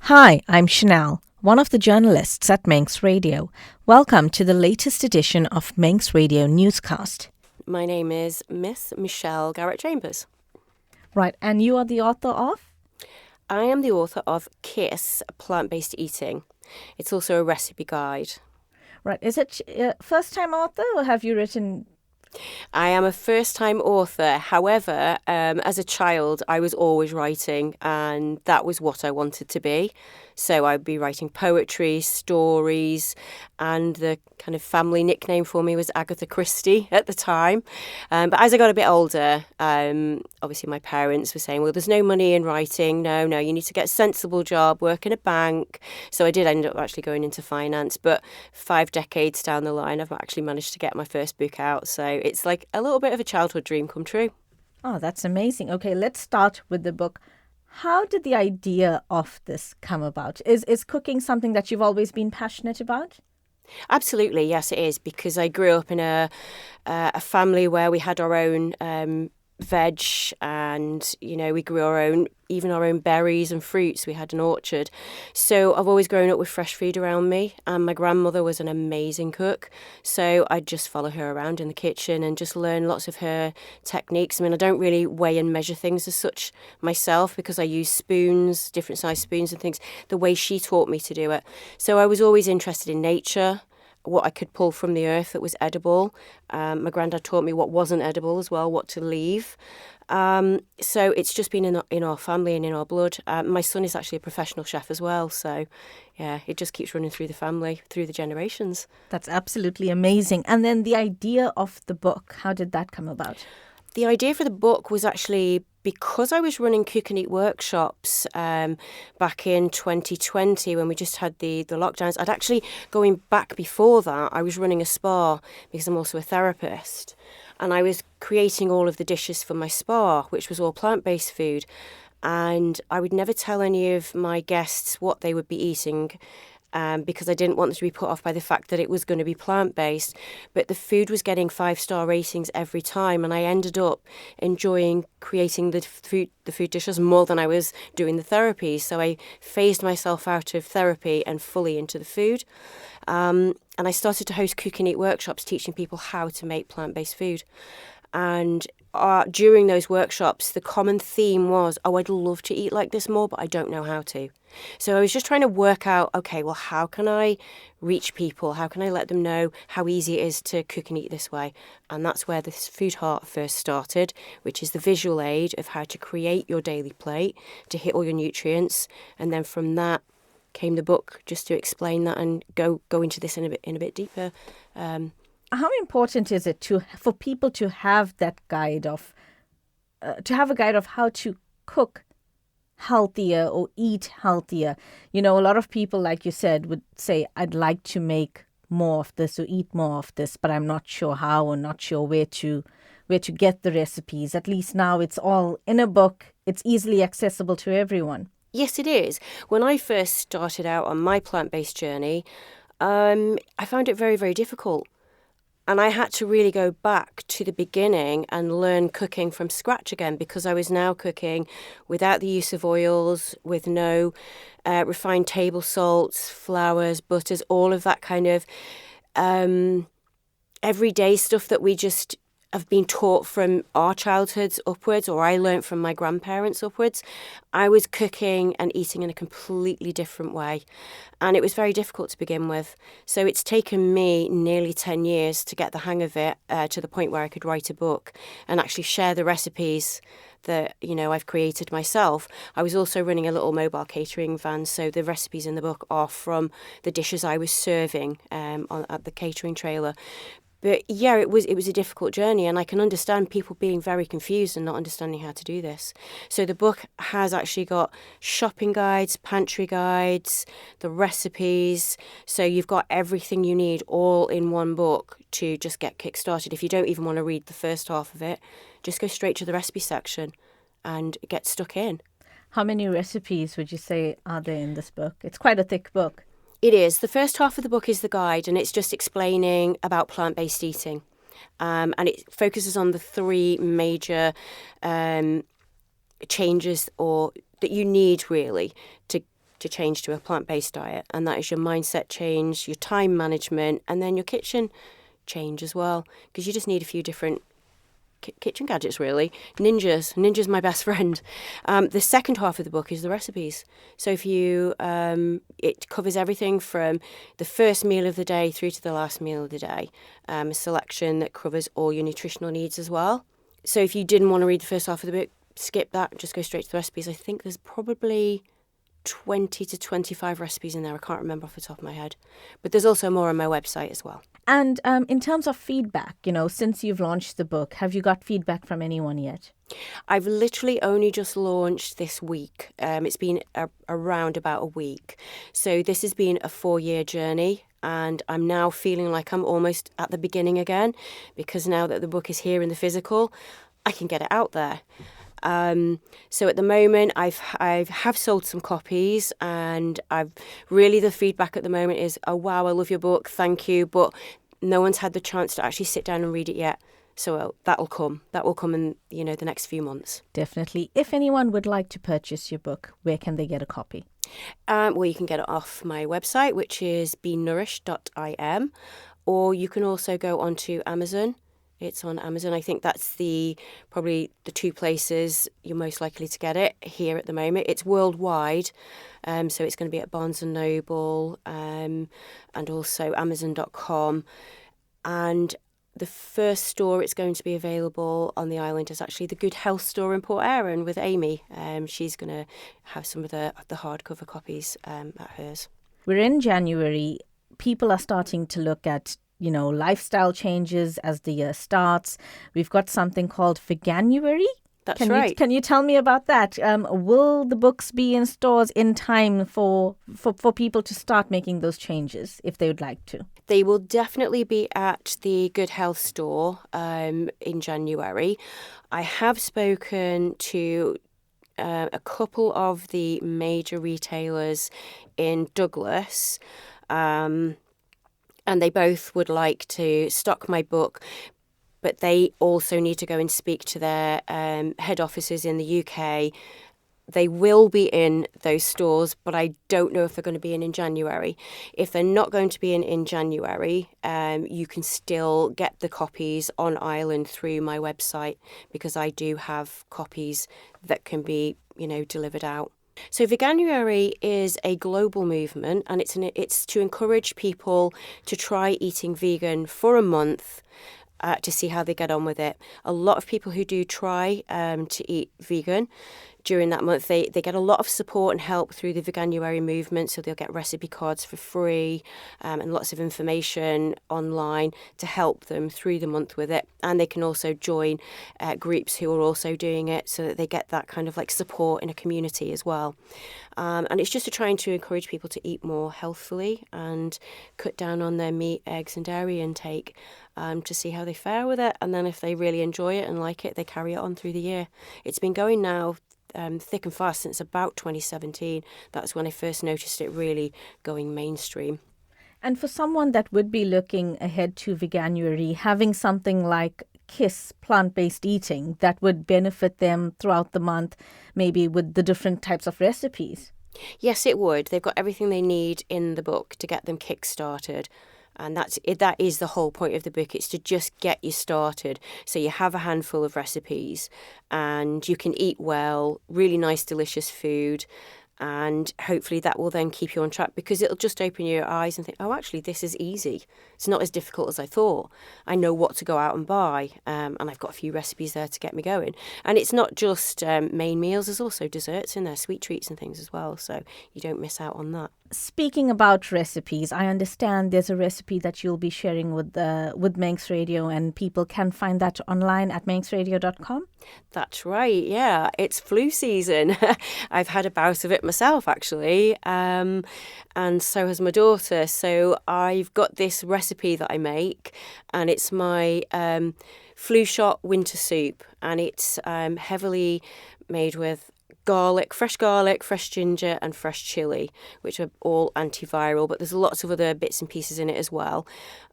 Hi, I'm Chanel, one of the journalists at Manx Radio. Welcome to the latest edition of Manx Radio Newscast. My name is Miss Michelle Garrett Chambers. Right, and you are the author of? I am the author of KISS, Plant-Based Eating. It's also a recipe guide. Right, is it first-time author or have you written? I am a first-time author. However, as a child, I was always writing, and that was what I wanted to be. So I'd be writing poetry, stories, and the kind of family nickname for me was Agatha Christie at the time. But as I got a bit older, obviously my parents were saying, well, there's no money in writing. No, you need to get a sensible job, work in a bank. So I did end up actually going into finance. But 5 decades down the line, I've actually managed to get my first book out. So it's like a little bit of a childhood dream come true. Oh, that's amazing. Okay, let's start with the book. How did the idea of this come about? Is cooking something that you've always been passionate about? Absolutely, yes, it is, because I grew up in a family where we had our own veg, and we grew even our own berries and fruits. We had an orchard, so I've always grown up with fresh food around me. And my grandmother was an amazing cook, so I'd just follow her around in the kitchen and just learn lots of her techniques. I mean, I don't really weigh and measure things as such myself because I use spoons, different size spoons and things, the way she taught me to do it. So I was always interested in nature, what I could pull from the earth that was edible. My granddad taught me what wasn't edible as well, what to leave. So it's just been in our family and in our blood. My son is actually a professional chef as well. So, yeah, it just keeps running through the family, through the generations. That's absolutely amazing. And then the idea of the book, how did that come about? The idea for the book was actually because I was running Cook and Eat workshops back in 2020 when we just had the lockdowns. I'd actually, going back before that, I was running a spa because I'm also a therapist. And I was creating all of the dishes for my spa, which was all plant-based food. And I would never tell any of my guests what they would be eating because I didn't want them to be put off by the fact that it was going to be plant-based. But the food was getting 5-star ratings every time, and I ended up enjoying creating the food dishes more than I was doing the therapy. So I phased myself out of therapy and fully into the food. And I started to host Cook and Eat workshops teaching people how to make plant-based food. And during those workshops, the common theme was, I'd love to eat like this more, but I don't know how to. So I was just trying to work out, okay, well, how can I reach people? How can I let them know how easy it is to cook and eat this way? And that's where this Food Heart first started, which is the visual aid of how to create your daily plate to hit all your nutrients. And then from that came the book, just to explain that and go into this in a bit deeper. How important is it for people to have that guide of how to cook healthier or eat healthier? A lot of people, like you said, would say, I'd like to make more of this or eat more of this, but I'm not sure how or not sure where to get the recipes. At least now it's all in a book. It's easily accessible to everyone. Yes, it is. When I first started out on my plant-based journey, I found it very, very difficult. And I had to really go back to the beginning and learn cooking from scratch again, because I was now cooking without the use of oils, with no refined table salts, flours, butters, all of that kind of everyday stuff that we just have been taught from our childhoods upwards, or I learnt from my grandparents upwards. I was cooking and eating in a completely different way. And it was very difficult to begin with. So it's taken me nearly 10 years to get the hang of it, to the point where I could write a book and actually share the recipes that, I've created myself. I was also running a little mobile catering van, so the recipes in the book are from the dishes I was serving at the catering trailer. But yeah, it was a difficult journey, and I can understand people being very confused and not understanding how to do this. So the book has actually got shopping guides, pantry guides, the recipes. So you've got everything you need all in one book to just get kick-started. If you don't even want to read the first half of it, just go straight to the recipe section and get stuck in. How many recipes would you say are there in this book? It's quite a thick book. It is. The first half of the book is the guide, and it's just explaining about plant-based eating. And it focuses on the 3 major changes that you need really to to change to a plant-based diet, and that is your mindset change, your time management, and then your kitchen change as well, because you just need a few different kitchen gadgets, really. Ninja's my best friend. The second half of the book is the recipes. So if you, it covers everything from the first meal of the day through to the last meal of the day. A selection that covers all your nutritional needs as well. So if you didn't want to read the first half of the book, skip that, just go straight to the recipes. I think there's probably 20 to 25 recipes in there. I can't remember off the top of my head. But there's also more on my website as well. And in terms of feedback, since you've launched the book, have you got feedback from anyone yet? I've literally only just launched this week. It's been around about a week. So this has been a 4-year journey, and I'm now feeling like I'm almost at the beginning again, because now that the book is here in the physical, I can get it out there. So at the moment, I have sold some copies, and the feedback at the moment is, oh wow, I love your book, thank you, but no one's had the chance to actually sit down and read it yet. So that will come in the next few months. Definitely. If anyone would like to purchase your book, where can they get a copy? Well, you can get it off my website, which is benourished.im, or you can also go onto Amazon. It's on Amazon. I think that's probably the two places you're most likely to get it here at the moment. It's worldwide, so it's going to be at Barnes & Noble and also Amazon.com. And the first store it's going to be available on the island is actually the Good Health store in Port Erin with Amy. She's going to have some of the hardcover copies at hers. We're in January. People are starting to look at lifestyle changes as the year starts. We've got something called Veganuary. That's right. Can you tell me about that? Will the books be in stores in time for people to start making those changes if they would like to? They will definitely be at the Good Health store in January. I have spoken to a couple of the major retailers in Douglas, and they both would like to stock my book, but they also need to go and speak to their head offices in the UK. They will be in those stores, but I don't know if they're going to be in January. If they're not going to be in January, you can still get the copies on Ireland through my website, because I do have copies that can be, delivered out. So Veganuary is a global movement, and it's to encourage people to try eating vegan for a month to see how they get on with it. A lot of people who do try to eat vegan during that month, they get a lot of support and help through the Veganuary movement. So they'll get recipe cards for free and lots of information online to help them through the month with it. And they can also join groups who are also doing it, so that they get that kind of like support in a community as well. And it's just trying to encourage people to eat more healthfully and cut down on their meat, eggs and dairy intake to see how they fare with it. And then if they really enjoy it and like it, they carry it on through the year. It's been going now thick and fast since about 2017. That's when I first noticed it really going mainstream. And for someone that would be looking ahead to Veganuary, having something like KISS, plant-based eating, that would benefit them throughout the month, maybe with the different types of recipes. Yes, it would. They've got everything they need in the book to get them kick-started. And that is the whole point of the book. It's to just get you started. So you have a handful of recipes and you can eat well, really nice, delicious food. And hopefully that will then keep you on track, because it'll just open your eyes and think, oh, actually, this is easy. It's not as difficult as I thought. I know what to go out and buy. And I've got a few recipes there to get me going. And it's not just main meals. There's also desserts in there, sweet treats and things as well. So you don't miss out on that. Speaking about recipes, I understand there's a recipe that you'll be sharing with Manx Radio, and people can find that online at manxradio.com. That's right, yeah. It's flu season. I've had a bout of it myself, actually, and so has my daughter. So I've got this recipe that I make, and it's my flu shot winter soup, and it's heavily made with fresh garlic, fresh ginger and fresh chilli, which are all antiviral, but there's lots of other bits and pieces in it as well.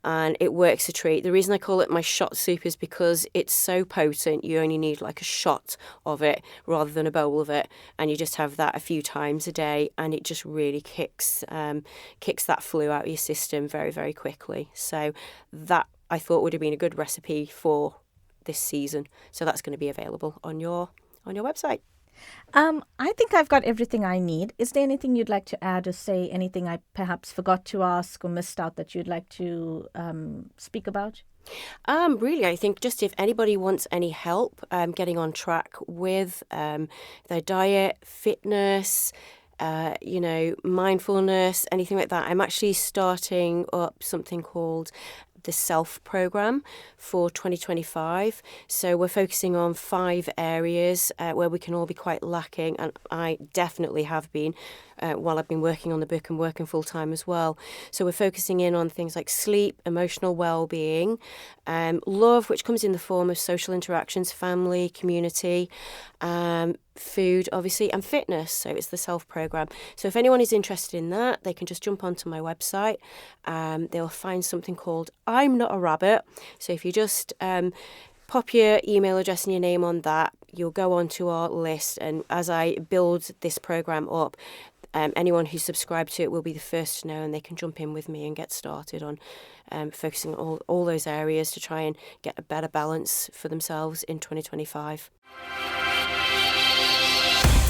And it works a treat. The reason I call it my shot soup is because it's so potent, you only need like a shot of it rather than a bowl of it. And you just have that a few times a day, and it just really kicks that flu out of your system very, very quickly. So that I thought would have been a good recipe for this season. So that's going to be available on your website. I think I've got everything I need. Is there anything you'd like to add or say? Anything I perhaps forgot to ask or missed out that you'd like to speak about? Really, I think just if anybody wants any help getting on track with their diet, fitness, mindfulness, anything like that, I'm actually starting up something called the Self program for 2025. So we're focusing on 5 areas where we can all be quite lacking, and I definitely have been while I've been working on the book and working full time as well. So we're focusing in on things like sleep, emotional well-being, love, which comes in the form of social interactions, family, community, food, obviously, and fitness. So it's the Self program. So if anyone is interested in that, they can just jump onto my website. They'll find something called I'm Not a Rabbit. So if you just pop your email address and your name on that, you'll go onto our list. And as I build this program up, anyone who's subscribed to it will be the first to know, and they can jump in with me and get started on focusing on all those areas to try and get a better balance for themselves in 2025.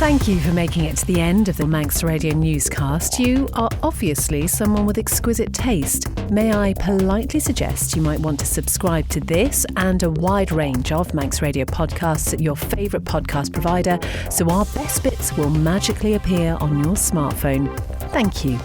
Thank you for making it to the end of the Manx Radio Newscast. You are obviously someone with exquisite taste. May I politely suggest you might want to subscribe to this and a wide range of Manx Radio podcasts at your favourite podcast provider, so our best bits will magically appear on your smartphone. Thank you.